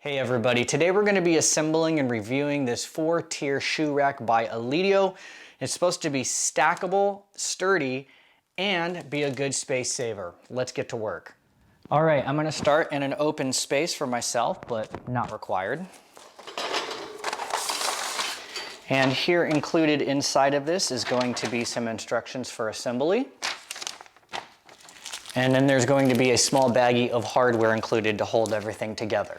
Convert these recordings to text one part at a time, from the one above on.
Hey everybody, today we're going to be assembling and reviewing this 4-tier shoe rack by Auledio. It's supposed to be stackable, sturdy, and be a good space saver. Let's get to work. All right, I'm going to start in an open space for myself, but not required. And here included inside of this is going to be some instructions for assembly. And then there's going to be a small baggie of hardware included to hold everything together.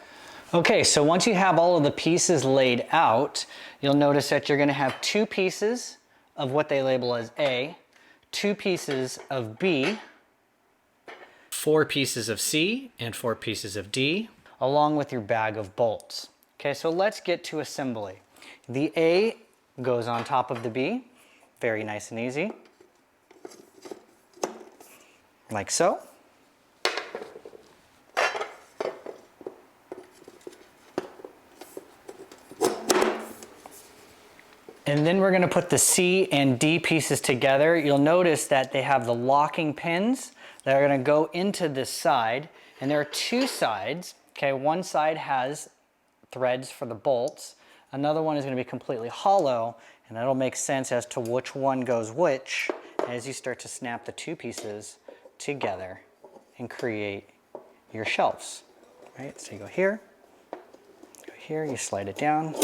Okay, so once you have all of the pieces laid out, you'll notice that you're going to have 2 pieces of what they label as A, 2 pieces of B, 4 pieces of C, and 4 pieces of D, along with your bag of bolts. Okay, so let's get to assembly. The A goes on top of the B, very nice and easy, like so. And then we're going to put the C and D pieces together. You'll notice that they have the locking pins that are going to go into this side. And there are 2 sides. Okay, one side has threads for the bolts. Another one is going to be completely hollow, and that'll make sense as to which one goes which as you start to snap the 2 pieces together and create your shelves. Right, so you go here, you slide it down,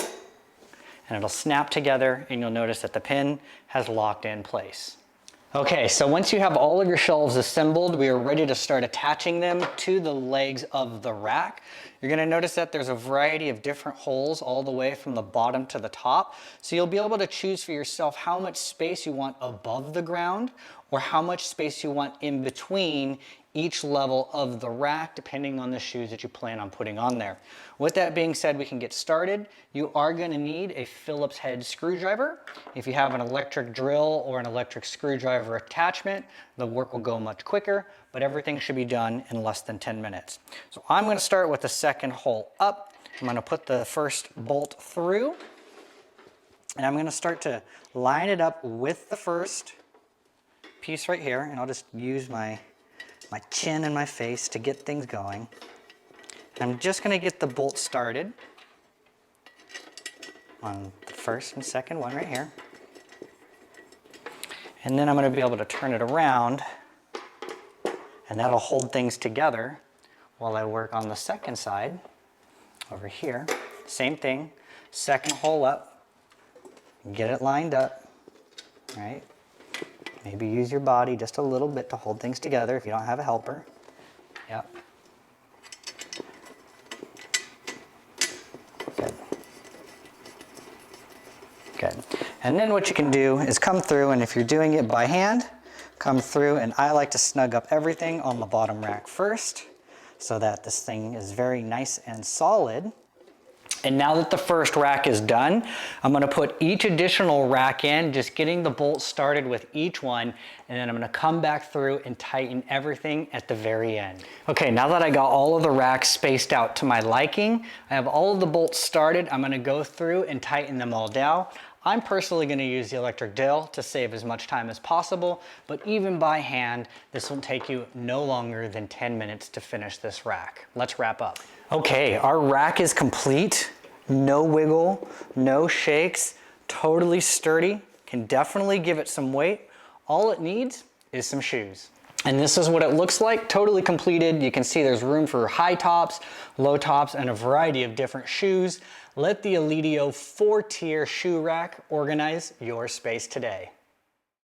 and it'll snap together, and you'll notice that the pin has locked in place. Okay, so once you have all of your shelves assembled, we are ready to start attaching them to the legs of the rack. You're going to notice that there's a variety of different holes all the way from the bottom to the top. So you'll be able to choose for yourself how much space you want above the ground or how much space you want in between each level of the rack, depending on the shoes that you plan on putting on there. With that being said, we can get started. You are going to need a Phillips head screwdriver. If you have an electric drill or an electric screwdriver attachment, the work will go much quicker, but everything should be done in less than 10 minutes. So I'm going to start with the second hole up. I'm going to put the first bolt through, and I'm going to start to line it up with the first piece right here, and I'll just use my chin and my face to get things going. I'm just going to get the bolt started on the first and second one right here. And then I'm going to be able to turn it around, and that'll hold things together while I work on the second side over here. Same thing, second hole up, get it lined up, right? Maybe use your body just a little bit to hold things together if you don't have a helper. Yep. Good. Good. And then what you can do is come through, and if you're doing it by hand, come through, and I like to snug up everything on the bottom rack first so that this thing is very nice and solid. And now that the first rack is done, I'm going to put each additional rack in, just getting the bolts started with each one, and then I'm going to come back through and tighten everything at the very end. Okay, now that I got all of the racks spaced out to my liking, I have all of the bolts started. I'm going to go through and tighten them all down. I'm personally going to use the electric drill to save as much time as possible, but even by hand, this will take you no longer than 10 minutes to finish this rack. Let's wrap up. Okay, our rack is complete. No wiggle, no shakes, totally sturdy. Can definitely give it some weight. All it needs is some shoes. And this is what it looks like, totally completed. You can see there's room for high tops, low tops, and a variety of different shoes. Let the Auledio 4-tier shoe rack organize your space today.